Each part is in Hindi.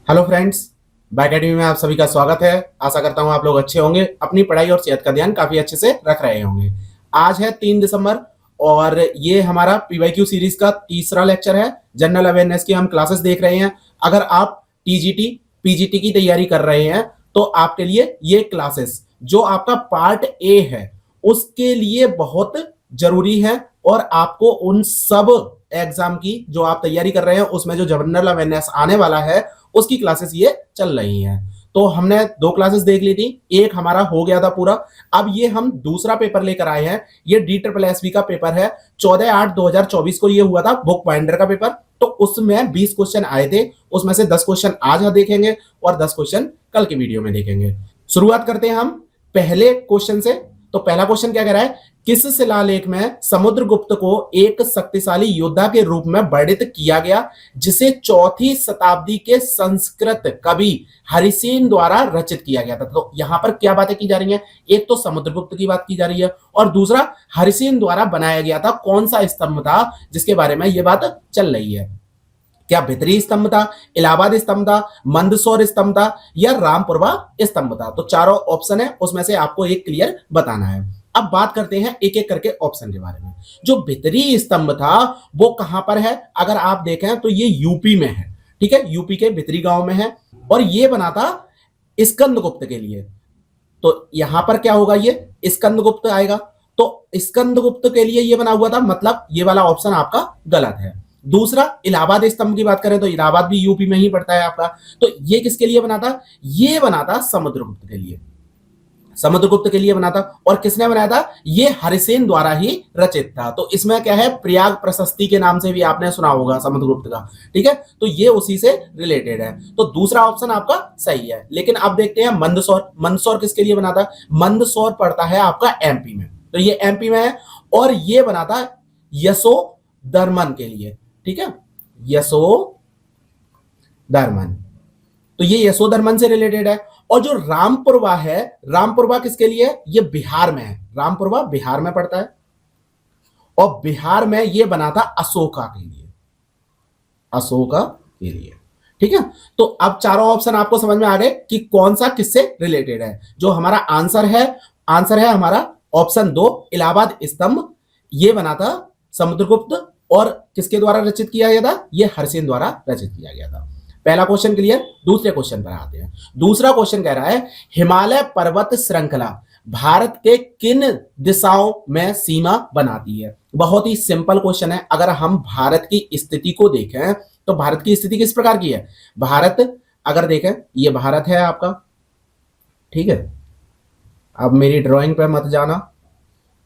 हेलो फ्रेंड्स, बायोअकैडमी में आप सभी का स्वागत है। आशा करता हूं आप लोग अच्छे होंगे, अपनी पढ़ाई और सेहत का ध्यान काफी अच्छे से रख रहे होंगे। आज है 3 दिसंबर और ये हमारा पीवाईक्यू सीरीज का तीसरा लेक्चर है। जनरल अवेयरनेस की हम क्लासेस देख रहे हैं। अगर आप टीजीटी पीजीटी की तैयारी कर रहे हैं तो आपके लिए ये क्लासेस जो आपका पार्ट ए है उसके लिए बहुत जरूरी है और आपको उन सब एग्जाम की जो आप तैयारी कर रहे हैं उसमें जो जनरल अवेयरनेस आने वाला है उसकी क्लासेस ये चल रही हैं। तो हमने 2 क्लासेस देख ली थी, एक हमारा हो गया था पूरा। अब ये हम दूसरा पेपर लेकर आए हैं। ये DSSB का पेपर है। 14/8/2024 को ये हुआ था बुक बाइंडर का पेपर। तो उसमें 20 क्वेश्चन आए थे, उसमें से 10 क्वेश्चन आज हम देखेंगे और 10 क्वेश्चन कल की वीडियो में देखेंगे। शुरुआत करते हैं हम पहले क्वेश्चन से। तो पहला क्वेश्चन क्या कह रहा है, किस शिलालेख में समुद्रगुप्त को एक शक्तिशाली योद्धा के रूप में वर्णित किया गया जिसे 4वीं शताब्दी के संस्कृत कवि हरिसेन द्वारा रचित किया गया था। तो यहां पर क्या बातें की जा रही हैं, एक तो समुद्रगुप्त की बात की जा रही है और दूसरा हरिसेन द्वारा बनाया गया था कौन सा स्तंभ था जिसके बारे में यह बात चल रही है। क्या भितरी स्तंभ था, इलाहाबाद स्तंभ था, मंदसौर स्तंभ था या रामपुरवा स्तंभ था। तो चारों ऑप्शन है, उसमें से आपको एक क्लियर बताना है। अब बात करते हैं एक एक करके ऑप्शन के बारे में। जो भितरी स्तंभ था वो कहां पर है, अगर आप देखें तो ये यूपी में है। ठीक है, यूपी के भितरी गांव में है और ये बना था स्कंदगुप्त के लिए। तो यहां पर क्या होगा, ये स्कंदगुप्त आएगा। तो स्कंदगुप्त के लिए ये बना हुआ था, मतलब ये वाला ऑप्शन आपका गलत है। दूसरा, इलाहाबाद स्तंभ की बात करें तो इलाहाबाद भी यूपी में ही पड़ता है आपका। तो ये किसके लिए बना था, ये बना था समुद्रगुप्त के लिए। समुद्रगुप्त के लिए बना था और किसने बनाया था, ये हरिसेन द्वारा ही रचित था। तो इसमें क्या है, प्रयाग प्रशस्ति के नाम से भी आपने सुना होगा समुद्रगुप्त का। ठीक है, तो ये उसी से रिलेटेड है। तो दूसरा ऑप्शन आपका सही है। लेकिन अब देखते हैं मंदसौर। मंदसौर किसके लिए बना था, मंदसौर पड़ता है आपका एमपी में। तो ये एमपी में है और ये बना था यशोधर्मन के लिए। ठीक है, यशोधर्मन। तो ये यशोधर्मन से रिलेटेड है। और जो रामपुरवा है, रामपुरवा किसके लिए, ये बिहार में है। रामपुरवा बिहार में पड़ता है और बिहार में ये बना था अशोका के लिए, अशोका के लिए। ठीक है, तो अब चारों ऑप्शन आपको समझ में आ गए कि कौन सा किससे रिलेटेड है। जो हमारा आंसर है हमारा ऑप्शन 2, इलाहाबाद स्तंभ। ये बना था समुद्रगुप्त और किसके द्वारा रचित किया गया था, ये हरिसेन द्वारा रचित किया गया था। पहला क्वेश्चन क्लियर। दूसरे क्वेश्चन पर आते हैं। दूसरा क्वेश्चन कह रहा है, हिमालय पर्वत श्रृंखला भारत के किन दिशाओं में सीमा बनाती है। बहुत ही सिंपल क्वेश्चन है। अगर हम भारत की स्थिति को देखें तो भारत की स्थिति किस प्रकार की है, भारत अगर देखें, ये भारत है आपका। ठीक है, अब मेरी ड्राइंग पे मत जाना,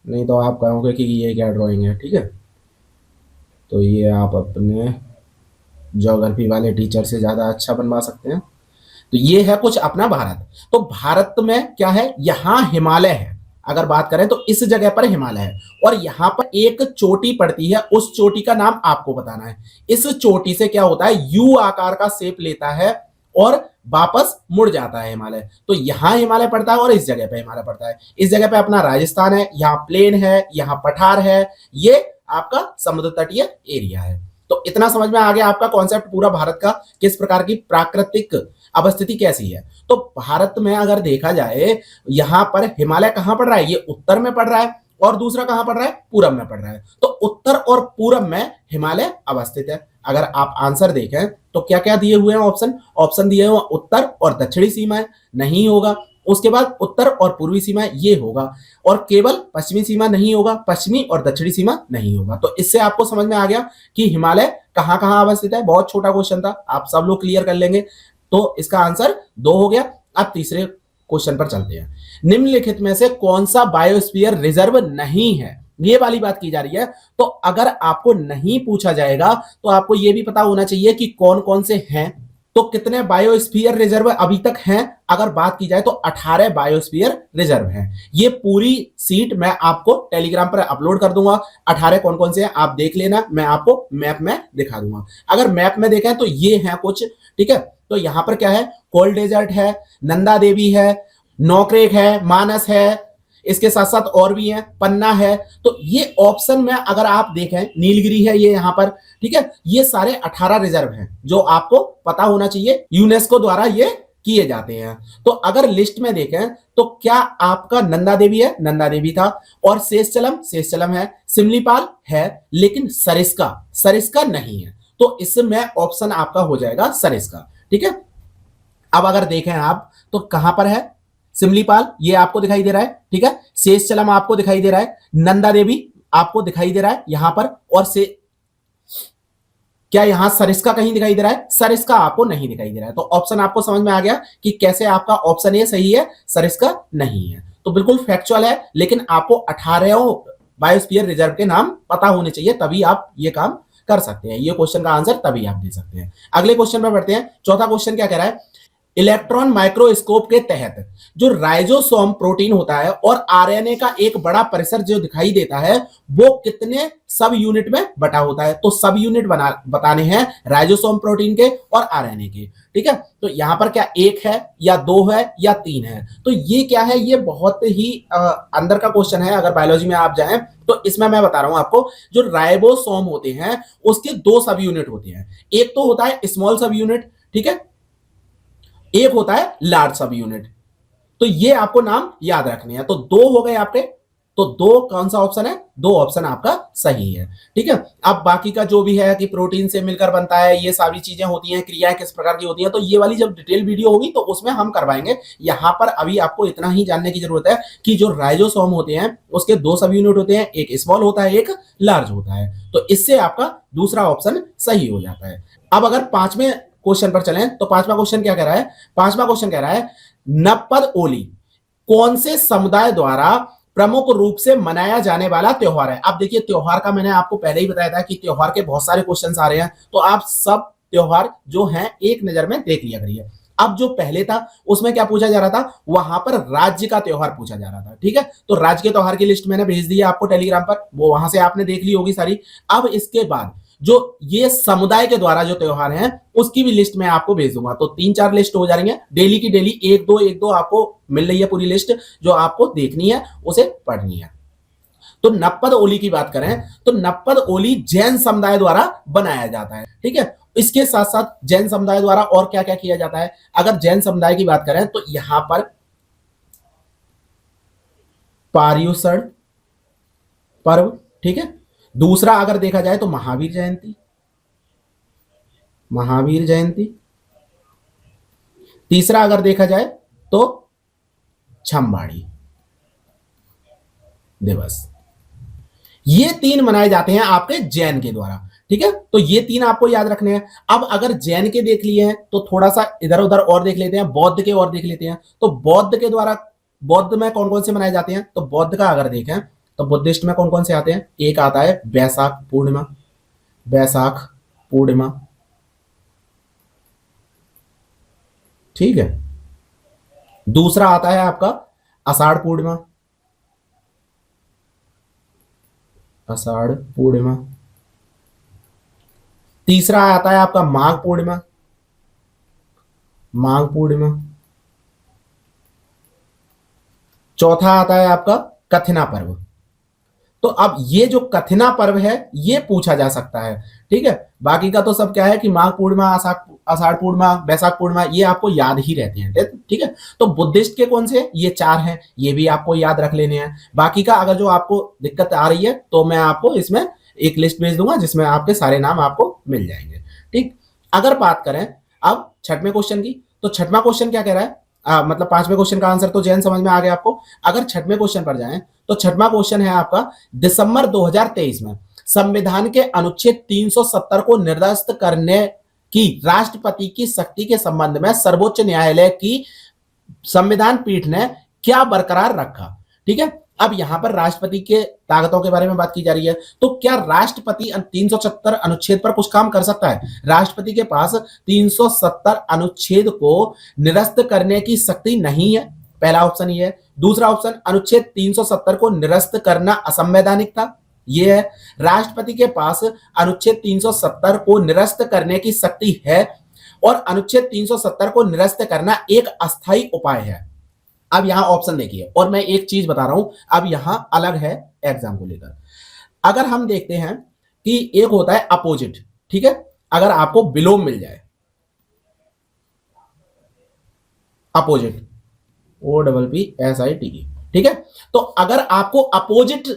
नहीं तो आप कहोगे कि ये क्या ड्राइंग है। ठीक है, तो ये आप अपने ज्योग्राफी वाले टीचर से ज्यादा अच्छा बनवा सकते हैं। तो ये है कुछ अपना भारत। तो भारत में क्या है, यहां हिमालय है। अगर बात करें तो इस जगह पर हिमालय है और यहां पर एक चोटी पड़ती है, उस चोटी का नाम आपको बताना है। इस चोटी से क्या होता है, यू आकार का शेप लेता है और वापस मुड़ जाता है हिमालय। तो यहां हिमालय पड़ता है और इस जगह पे हिमालय पड़ता है। इस जगह पे अपना राजस्थान है, यहाँ प्लेन है, यहाँ पठार है, ये आपका समुद्र तटीय एरिया है। तो इतना समझ में आ गया आपका कॉन्सेप्ट पूरा भारत का, किस प्रकार की प्राकृतिक अवस्थिति कैसी है। तो भारत में अगर देखा जाए, यहां पर हिमालय कहां पड़ रहा है, ये उत्तर में पड़ रहा है और दूसरा कहां पड़ रहा है, पूरब में पड़ रहा है। तो उत्तर और पूरब में हिमालय अवस्थित है। अगर आप आंसर देखें तो क्या क्या दिए हुए हैं ऑप्शन दिए हुए उत्तर और दक्षिणी सीमाएं, नहीं होगा। उसके बाद उत्तर और पूर्वी सीमा ये होगा और केवल पश्चिमी सीमा नहीं होगा, पश्चिमी और दक्षिणी सीमा नहीं होगा। तो इससे आपको समझ में आ गया कि हिमालय कहां कहां अवस्थित है। बहुत छोटा क्वेश्चन था, आप सब लोग क्लियर कर लेंगे। तो इसका आंसर 2 हो गया। अब तीसरे क्वेश्चन पर चलते हैं। निम्नलिखित में से कौन सा बायोस्फीयर रिजर्व नहीं है, ये वाली बात की जा रही है। तो अगर आपको नहीं पूछा जाएगा तो आपको यह भी पता होना चाहिए कि कौन कौन से हैं। तो कितने बायोस्फीयर रिजर्व अभी तक हैं, अगर बात की जाए तो 18 बायोस्फीयर रिजर्व हैं। ये पूरी सीट मैं आपको टेलीग्राम पर अपलोड कर दूंगा। 18 कौन कौन से हैं आप देख लेना, मैं आपको मैप में दिखा दूंगा। अगर मैप में देखें तो ये हैं कुछ। ठीक है, तो यहां पर क्या है, कोल्ड डेजर्ट है, नंदा देवी है, नौक्रेक है, मानस है, इसके साथ साथ और भी हैं, पन्ना है। तो ये ऑप्शन में अगर आप देखें, नीलगिरी है ये यहां पर, ठीक है, ये सारे 18 रिजर्व हैं जो आपको पता होना चाहिए, यूनेस्को द्वारा ये किए जाते हैं। तो अगर लिस्ट में देखें तो क्या आपका नंदा देवी है, नंदा देवी था, और शेषचलम, शेषचलम है, सिमलीपाल है, लेकिन सरिस्का, सरिस्का नहीं है। तो इसमें ऑप्शन आपका हो जाएगा सरिस्का, ठीक है। अब अगर देखें आप तो कहां पर है, सिमलीपाल ये आपको दिखाई दे रहा है, ठीक है, शेषचलम आपको दिखाई दे रहा है, नंदा देवी आपको दिखाई दे रहा है यहां पर, और से क्या यहां सरिस्का कहीं दिखाई दे रहा है, सरिस्का आपको नहीं दिखाई दे रहा है। तो ऑप्शन आपको समझ में आ गया कि कैसे आपका ऑप्शन ए सही है, सरिस्का नहीं है। तो बिल्कुल फैक्चुअल है, लेकिन आपको 18 बायोस्फीयर रिजर्व के नाम पता होने चाहिए, तभी आप ये काम कर सकते हैं। ये क्वेश्चन का आंसर तभी आप दे सकते हैं। अगले क्वेश्चन में बढ़ते हैं। चौथा क्वेश्चन क्या कह रहा है, इलेक्ट्रॉन माइक्रोस्कोप के तहत जो राइजोसोम प्रोटीन होता है और आरएनए का एक बड़ा परिसर जो दिखाई देता है, वो कितने सब यूनिट में बटा होता है। तो सब यूनिट बताने हैं राइजोसोम प्रोटीन के और आरएनए के, ठीक है। तो यहां पर क्या एक है या दो है या तीन है, तो ये क्या है, ये बहुत ही अंदर का क्वेश्चन है। अगर बायोलॉजी में आप जाएं तो इसमें मैं बता रहा हूं आपको, जो राइबोसोम होते हैं उसके दो सब यूनिट होते हैं। एक तो होता है स्मॉल सब यूनिट, ठीक है, एक होता है लार्ज सब यूनिट। तो ये आपको नाम याद रखने हैं। तो दो हो गए आपके, तो दो कौन सा ऑप्शन है, दो ऑप्शन आपका सही है, ठीक है। अब बाकी का जो भी है कि प्रोटीन से मिलकर बनता है, ये सारी चीजें होती हैं, क्रियाएं किस प्रकार की होती हैं, तो ये वाली जब डिटेल वीडियो होगी तो उसमें हम करवाएंगे। यहां पर अभी आपको इतना ही जानने की जरूरत है कि जो राइजोसोम होते हैं उसके दो सब यूनिट होते हैं, एक स्मॉल होता है, एक लार्ज होता है। तो इससे आपका दूसरा ऑप्शन सही हो जाता है। अब अगर पांचवें क्वेश्चन पर चलें तो पांचवा क्वेश्चन क्या कह रहा है, पांचवा क्वेश्चन कह रहा है नपद ओली कौन से समुदाय द्वारा प्रमुख रूप से मनाया जाने वाला त्योहार है। अब देखिए, त्योहार का मैंने आपको पहले ही बताया था कि त्योहार के बहुत सारे क्वेश्चंस आ रहे हैं, तो आप सब त्योहार जो हैं एक नजर में देख लिया करिए। अब जो पहले था उसमें क्या पूछा जा रहा था, वहां पर राज्य का त्योहार पूछा जा रहा था, ठीक है। तो राज्य के त्योहार की लिस्ट मैंने भेज दी है आपको टेलीग्राम पर, वो वहां से आपने देख ली होगी सारी। अब इसके बाद जो ये समुदाय के द्वारा जो त्योहार हैं उसकी भी लिस्ट मैं आपको भेज दूंगा। तो 3-4 लिस्ट हो जा रही है, डेली की डेली एक दो आपको मिल रही है पूरी लिस्ट, जो आपको देखनी है उसे पढ़नी है। तो नपद ओली की बात करें तो नपद ओली जैन समुदाय द्वारा बनाया जाता है, ठीक है। इसके साथ साथ जैन समुदाय द्वारा और क्या क्या किया जाता है, अगर जैन समुदाय की बात करें तो यहां पर पार्युषण पर्व, ठीक है। दूसरा अगर देखा जाए तो महावीर जयंती, महावीर जयंती। तीसरा अगर देखा जाए तो छम्बाड़ी दिवस। ये तीन मनाए जाते हैं आपके जैन के द्वारा, ठीक है। तो ये तीन आपको याद रखने हैं। अब अगर जैन के देख लिए हैं तो थोड़ा सा इधर उधर और देख लेते हैं, बौद्ध के और देख लेते हैं। तो बौद्ध के द्वारा, बौद्ध में कौन कौन से मनाए जाते हैं, तो बौद्ध का अगर देखें तो बुद्धिस्ट में कौन कौन से आते हैं, एक आता है बैसाख पूर्णिमा, बैसाख पूर्णिमा, ठीक है। दूसरा आता है आपका आषाढ़ पूर्णिमा, आषाढ़ पूर्णिमा। तीसरा आता है आपका माघ पूर्णिमा, माघ पूर्णिमा। चौथा आता है आपका कथना पर्व। तो अब ये जो कथना पर्व है ये पूछा जा सकता है, ठीक है। बाकी का तो सब क्या है कि माघ पूर्णिमा, आषाढ़ पूर्णिमा, बैसाख पूर्णिमा, ये आपको याद ही रहते हैं, ठीक है। तो बुद्धिस्ट के कौन से, ये 4 हैं, ये भी आपको याद रख लेने हैं। बाकी का अगर जो आपको दिक्कत आ रही है तो मैं आपको इसमें एक लिस्ट भेज दूंगा जिसमें आपके सारे नाम आपको मिल जाएंगे, ठीक। अगर बात करें अब छठवें क्वेश्चन की, तो छठवां क्वेश्चन क्या कह रहा है, मतलब पांचवें क्वेश्चन का आंसर तो जैन समझ में आ गया आपको। अगर छठवें क्वेश्चन पर जाएं तो छठवां क्वेश्चन है आपका, दिसंबर 2023 में संविधान के अनुच्छेद 370 को निरस्त करने की राष्ट्रपति की शक्ति के संबंध में सर्वोच्च न्यायालय की संविधान पीठ ने क्या बरकरार रखा, ठीक है। अब यहां पर राष्ट्रपति के ताकतों के बारे में बात की जा रही है। तो क्या राष्ट्रपति 370 अनुच्छेद पर कुछ काम कर सकता है, राष्ट्रपति के पास 370 अनुच्छेद को निरस्त करने की शक्ति नहीं है, पहला ऑप्शन ये है। दूसरा ऑप्शन, अनुच्छेद 370 को निरस्त करना असंवैधानिक था, ये है। राष्ट्रपति के पास अनुच्छेद 370 को निरस्त करने की शक्ति है और अनुच्छेद 370 को निरस्त करना एक अस्थायी उपाय है। अब यहां ऑप्शन देखिए, और मैं एक चीज बता रहा हूं, अब यहां अलग है एग्जाम को लेकर। अगर हम देखते हैं कि एक होता है अपोजिट, ठीक है, अगर आपको विलोम मिल जाए, अपोजिट, OPPSIT, ठीक है, तो अगर आपको अपोजिट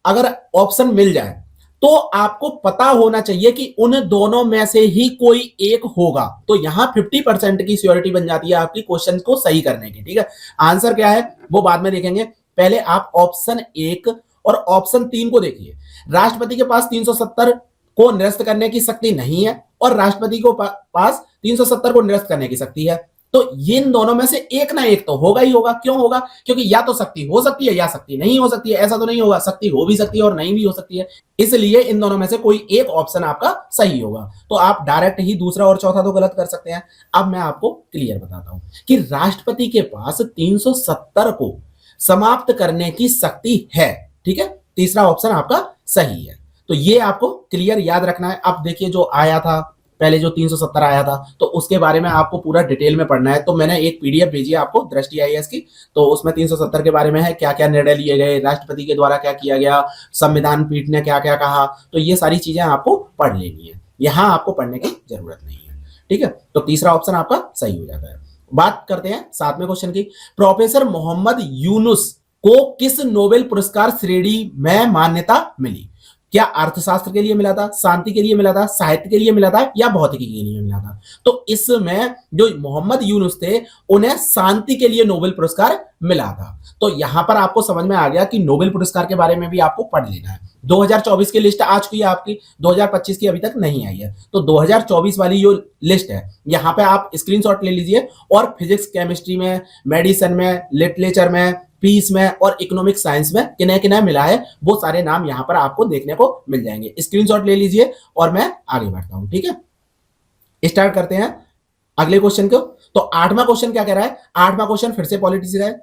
अगर ऑप्शन मिल जाए तो आपको पता होना चाहिए कि उन दोनों में से ही कोई एक होगा। तो यहां 50% की श्योरिटी बन जाती है आपकी क्वेश्चन को सही करने की, ठीक है। आंसर क्या है वो बाद में देखेंगे, पहले आप ऑप्शन 1 और ऑप्शन 3 को देखिए। राष्ट्रपति के पास 370 को निरस्त करने की शक्ति नहीं है और राष्ट्रपति को पास 370 को निरस्त करने की शक्ति है। तो इन दोनों में से एक ना एक तो होगा ही होगा। क्यों होगा? क्योंकि या तो शक्ति हो सकती है या शक्ति नहीं हो सकती है। ऐसा तो नहीं होगा, शक्ति हो भी सकती है और नहीं भी हो सकती है। इसलिए इन दोनों में से कोई एक ऑप्शन आपका सही होगा। तो आप डायरेक्ट ही दूसरा और चौथा तो गलत कर सकते हैं। अब मैं आपको क्लियर बताता हूं कि राष्ट्रपति के पास 370 को समाप्त करने की शक्ति है, ठीक है। तीसरा ऑप्शन आपका सही है। तो ये आपको क्लियर याद रखना है। अब देखिए जो आया था पहले, जो 370 आया था, तो उसके बारे में आपको पूरा डिटेल में पढ़ना है। तो मैंने एक पीडीएफ भेजी है आपको दृष्टि आईएएस की, तो उसमें 370 के बारे में है, क्या क्या निर्णय लिए गए, राष्ट्रपति के द्वारा क्या किया गया, संविधान पीठ ने क्या क्या कहा। तो ये सारी चीजें आपको पढ़ लेनी है, यहां आपको पढ़ने की जरूरत नहीं है, ठीक है। तो तीसरा ऑप्शन आपका सही हो जाता है। बात करते हैं 7वें क्वेश्चन की। प्रोफेसर मोहम्मद यूनुस को किस नोबेल पुरस्कार श्रेणी में मान्यता मिली? क्या अर्थशास्त्र के लिए मिला था, शांति के लिए मिला था, साहित्य के लिए मिला था, या भौतिकी के लिए मिला था? तो इसमें जो मोहम्मद यूनुस थे उन्हें शांति के लिए नोबेल पुरस्कार मिला था। तो यहां पर आपको समझ में आ गया कि नोबेल पुरस्कार के बारे में भी आपको पढ़ लेना है। 2024 की लिस्ट आ चुकी है आपकी, 2025 की अभी तक नहीं आई है। तो 2024 वाली जो लिस्ट है यहां पे आप स्क्रीनशॉट ले लीजिए और फिजिक्स, केमिस्ट्री में, मेडिसिन में, लिटरेचर में, पीस में और इकोनॉमिक साइंस में किन्हें किन्हें मिला है वो सारे नाम यहां पर आपको देखने को मिल जाएंगे। स्क्रीनशॉट ले लीजिए और मैं आगे बढ़ता हूं, ठीक है। स्टार्ट करते हैं अगले क्वेश्चन को। तो 8वां क्वेश्चन क्या कह रहा है? 8वां क्वेश्चन फिर से पॉलिटिक्स का है।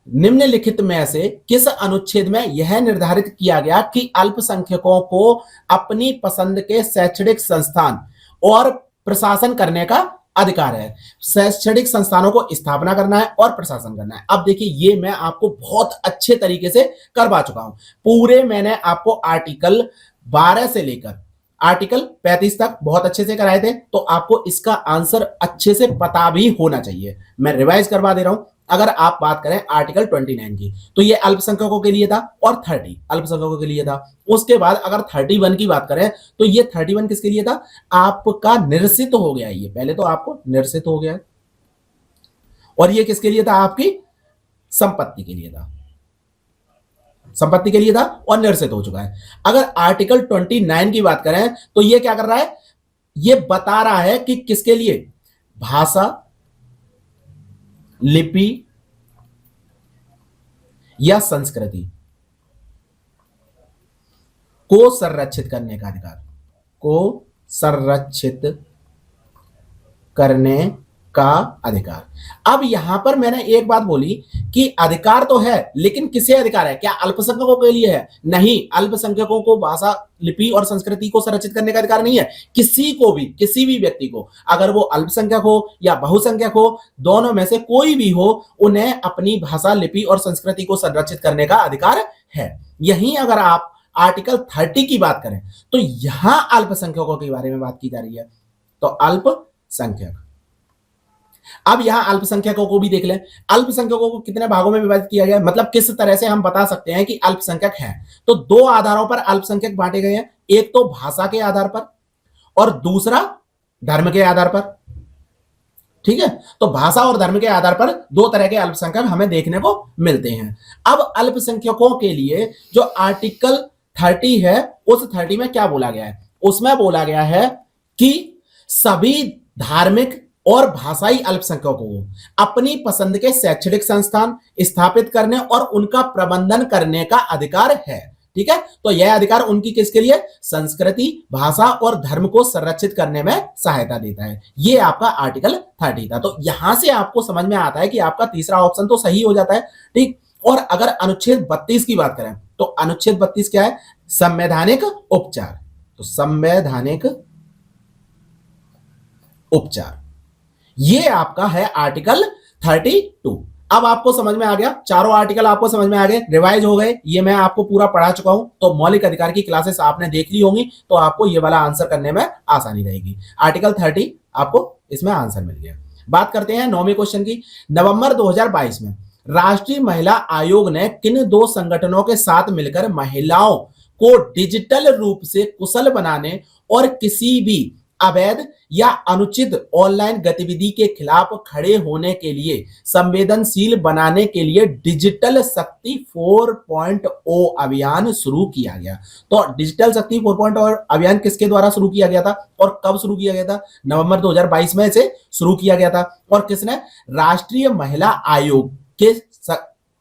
निम्नलिखित में से किस अनुच्छेद में यह निर्धारित किया गया कि अल्पसंख्यकों को अपनी पसंद के शैक्षणिक संस्थान और प्रशासन करने का अधिकार है? शैक्षणिक संस्थानों को स्थापना करना है और प्रशासन करना है। अब देखिए ये मैं आपको बहुत अच्छे तरीके से करवा चुका हूं। पूरे मैंने आपको आर्टिकल 12 से लेकर आर्टिकल 35 तक बहुत अच्छे से कराए थे। तो आपको इसका आंसर अच्छे से पता भी होना चाहिए। मैं रिवाइज करवा दे रहा हूं। अगर आप बात करें आर्टिकल 29 की, तो ये अल्पसंख्यकों के लिए था और 30 अल्पसंख्यकों के लिए था। उसके बाद अगर 31 की बात करें तो ये 31 किसके लिए था? आपका निरसित हो गया, ये पहले तो आपको निरसित हो गया, और ये किसके लिए था? आपकी संपत्ति के लिए था, संपत्ति के लिए था और निरसित हो चुका है। अगर आर्टिकल 29 की बात करें तो ये क्या कर रहा है? ये बता रहा है कि किसके लिए? भाषा, लिपि या संस्कृति को संरक्षित करने का अधिकार, को संरक्षित करने का अधिकार। अब यहां पर मैंने एक बात बोली कि अधिकार तो है, लेकिन किसे अधिकार है? क्या अल्पसंख्यकों के लिए है? नहीं, अल्पसंख्यकों को भाषा, लिपि और संस्कृति को संरक्षित करने का अधिकार नहीं है। किसी को भी, किसी भी व्यक्ति को, अगर वो अल्पसंख्यक हो या बहुसंख्यक हो, दोनों में से कोई भी हो, उन्हें अपनी भाषा, लिपि और संस्कृति को संरक्षित करने का अधिकार है। यहीं अगर आप आर्टिकल 30 की बात करें तो यहां अल्पसंख्यकों के बारे में बात की जा रही है। तो अल्पसंख्यक, अब यहां अल्पसंख्यकों को भी देख लें। अल्पसंख्यकों को कितने भागों में विभाजित किया गया है, मतलब किस तरह से हम बता सकते हैं कि अल्पसंख्यक हैं? तो 2 आधारों पर अल्पसंख्यक बांटे गए हैं। एक तो भाषा के आधार पर और दूसरा धर्म के आधार पर, ठीक है। तो भाषा और धर्म के आधार पर 2 तरह के अल्पसंख्यक हमें देखने को मिलते हैं। अब अल्पसंख्यकों के लिए जो आर्टिकल 30 है, उस 30 में क्या बोला गया है? उसमें बोला गया है कि सभी धार्मिक और भाषाई अल्पसंख्यकों को अपनी पसंद के शैक्षणिक संस्थान स्थापित करने और उनका प्रबंधन करने का अधिकार है, ठीक है। तो यह अधिकार उनकी किसके लिए? संस्कृति, भाषा और धर्म को संरक्षित करने में सहायता देता है। यह आपका आर्टिकल 30 था। तो यहां से आपको समझ में आता है कि आपका तीसरा ऑप्शन तो सही हो जाता है, ठीक। और अगर अनुच्छेद 32 की बात करें तो अनुच्छेद 32 क्या है? संवैधानिक उपचार। तो संवैधानिक उपचार ये आपका है आर्टिकल 32। अब आपको समझ में आ गया, चारों आर्टिकल आपको समझ में आ गए, रिवाइज हो गए, ये मैं आपको पूरा पढ़ा चुका हूं। तो मौलिक अधिकार की क्लासेस आपने देख ली होंगी, तो आपको ये वाला आंसर करने में आसानी रहेगी। आर्टिकल 30 आपको इसमें आंसर मिल गया। बात करते हैं 9वें क्वेश्चन की। नवंबर 2022 में राष्ट्रीय महिला आयोग ने किन 2 संगठनों के साथ मिलकर महिलाओं को डिजिटल रूप से कुशल बनाने और किसी भी अवैध या अनुचित ऑनलाइन गतिविधि के खिलाफ खड़े होने के लिए संवेदनशील बनाने के लिए डिजिटल शक्ति 4.0 अभियान शुरू किया गया। तो डिजिटल शक्ति 4.0 अभियान किसके द्वारा शुरू किया गया था और कब शुरू किया गया था? नवंबर 2022 में इसे शुरू किया गया था। और किसने? राष्ट्रीय महिला आयोग के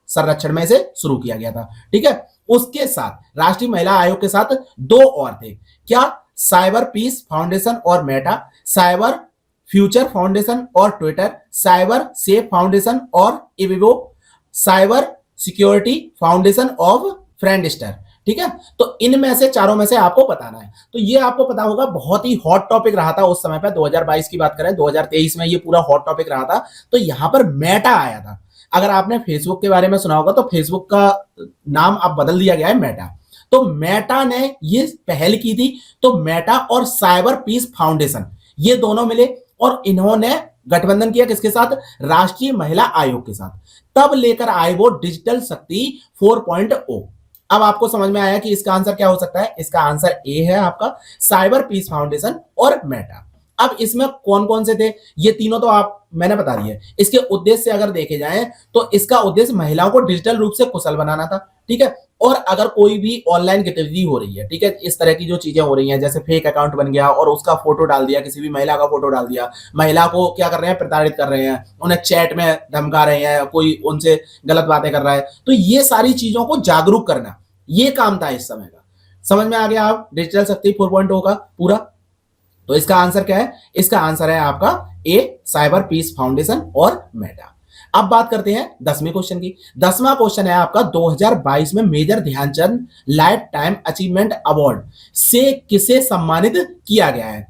संरक्षण में से शुरू किया गया था। ठीक है, उसके साथ राष्ट्रीय महिला आयोग के साथ 2 और थे। क्या? साइबर पीस फाउंडेशन और मेटा, साइबर फ्यूचर फाउंडेशन और ट्विटर, साइबर सेफ फाउंडेशन और इविवो, साइबर सिक्योरिटी फाउंडेशन ऑफ फ्रेंडस्टर। ठीक है, तो इनमें से चारों में से आपको बताना है। तो ये आपको पता होगा, बहुत ही हॉट टॉपिक रहा था उस समय पर। 2022 की बात करें, 2023 में ये पूरा हॉट टॉपिक रहा था। तो यहां पर मेटा आया था। अगर आपने फेसबुक के बारे में सुना होगा, तो फेसबुक का नाम अब बदल दिया गया है मेटा। तो मेटा ने ये पहल की थी। तो मेटा और साइबर पीस फाउंडेशन ये दोनों मिले और इन्होंने गठबंधन किया किसके साथ? राष्ट्रीय महिला आयोग के साथ। तब लेकर आए वो डिजिटल शक्ति 4.0। अब आपको समझ में आया कि इसका आंसर क्या हो सकता है? इसका आंसर ए है आपका, साइबर पीस फाउंडेशन और मेटा। अब इसमें कौन कौन से थे? ये तीनों तो आप मैंने बता दिए। इसके उद्देश्य अगर देखे जाएं तो इसका उद्देश्य महिलाओं को डिजिटल रूप से कुशल बनाना था। ठीक है, और अगर कोई भी ऑनलाइन गतिविधि हो रही है, ठीक है, इस तरह की जो चीजें हो रही हैं, जैसे फेक अकाउंट बन गया और उसका फोटो डाल दिया, किसी भी महिला का फोटो डाल दिया, महिला को क्या कर रहे हैं? प्रताड़ित कर रहे हैं, उन्हें चैट में धमका रहे हैं, कोई उनसे गलत बातें कर रहा है। तो ये सारी चीजों को जागरूक करना, ये काम था इस समय का। समझ में आ गया आप डिजिटल शक्ति 4.0 का पूरा? तो इसका आंसर क्या है? इसका आंसर है आपका ए, साइबर पीस फाउंडेशन और मेटा। अब बात करते हैं 10वें क्वेश्चन की। 10वां क्वेश्चन है आपका, 2022 में major Dhyan Chand life time achievement award से किसे सम्मानित किया गया है?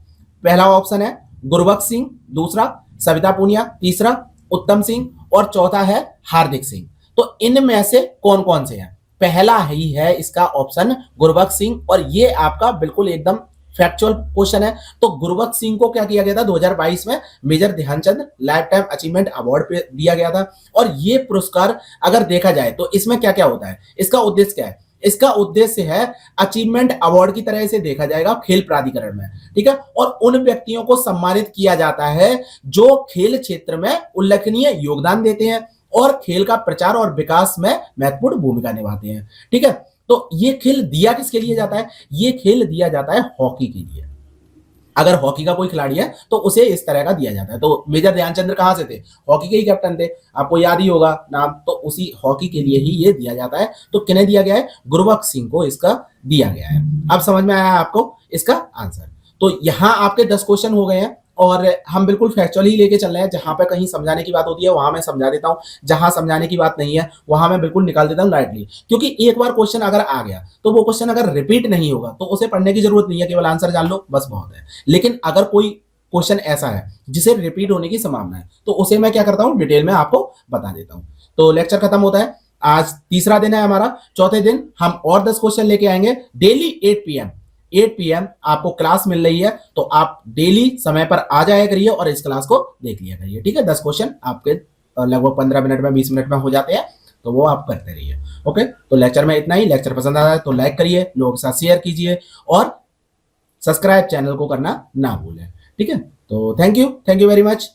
पहला ऑप्शन है गुरबख्श सिंह, दूसरा सविता पूनिया, तीसरा उत्तम सिंह और चौथा है हार्दिक सिंह। तो इनमें से कौन कौन से हैं? पहला ही है इसका ऑप्शन गुरबख्श सिंह, और ये आपका बिल्कुल एकदम फैक्चुअल क्वेश्चन है। तो गुरबख्श सिंह को क्या किया गया था? 2022 में major Dhyan Chand life time achievement award पे दिया गया था। और ये पुरस्कार अगर देखा जाए तो इसमें क्या क्या होता है, इसका उद्देश्य क्या है? इसका उद्देश्य है अचीवमेंट अवार्ड की तरह से देखा जाएगा खेल प्राधिकरण में। ठीक है, और उन व्यक्तियों को सम्मानित किया जाता है जो खेल क्षेत्र में उल्लेखनीय योगदान देते हैं और खेल का प्रचार और विकास में महत्वपूर्ण भूमिका निभाते हैं। ठीक है, तो ये खेल दिया किसके लिए जाता है? ये खेल दिया जाता है हॉकी के लिए। अगर हॉकी का कोई खिलाड़ी है तो उसे इस तरह का दिया जाता है। तो मेजर ध्यानचंद कहां से थे? हॉकी के ही कैप्टन थे, आपको याद ही होगा नाम। तो उसी हॉकी के लिए ही ये दिया जाता है। तो किन्हें दिया गया है? गुरबख्श सिंह को इसका दिया गया है। अब समझ में आया आपको इसका आंसर? तो यहां आपके 10 क्वेश्चन हो गए हैं और हम बिल्कुल फैक्चुअल ही लेके चल रहे हैं। जहां पे कहीं समझाने की बात होती है वहां मैं समझा देता हूं, जहां समझाने की बात नहीं है वहां मैं बिल्कुल निकाल देता हूं लाइटली। क्योंकि एक बार क्वेश्चन अगर आ गया तो वो क्वेश्चन अगर रिपीट नहीं होगा तो उसे पढ़ने की जरूरत नहीं है, केवल आंसर जान लो बस बहुत है। लेकिन अगर कोई क्वेश्चन ऐसा है जिसे रिपीट होने की संभावना है तो उसे मैं क्या करता हूं? डिटेल में आपको बता देता हूं। तो लेक्चर खत्म होता है। आज तीसरा दिन है हमारा। चौथे दिन हम और 10 क्वेश्चन लेके आएंगे डेली 8 PM आपको क्लास मिल रही है। तो आप डेली समय पर आ जाया करिए और इस क्लास को देख लिया करिए। ठीक है, 10 क्वेश्चन आपके लगभग 15 मिनट में 20 मिनट में हो जाते हैं, तो वो आप करते रहिए। ओके, तो लेक्चर में इतना ही। लेक्चर पसंद आया तो लाइक करिए, लोगों के साथ शेयर कीजिए और सब्सक्राइब चैनल को करना ना भूलें। ठीक है, तो थैंक यू वेरी मच।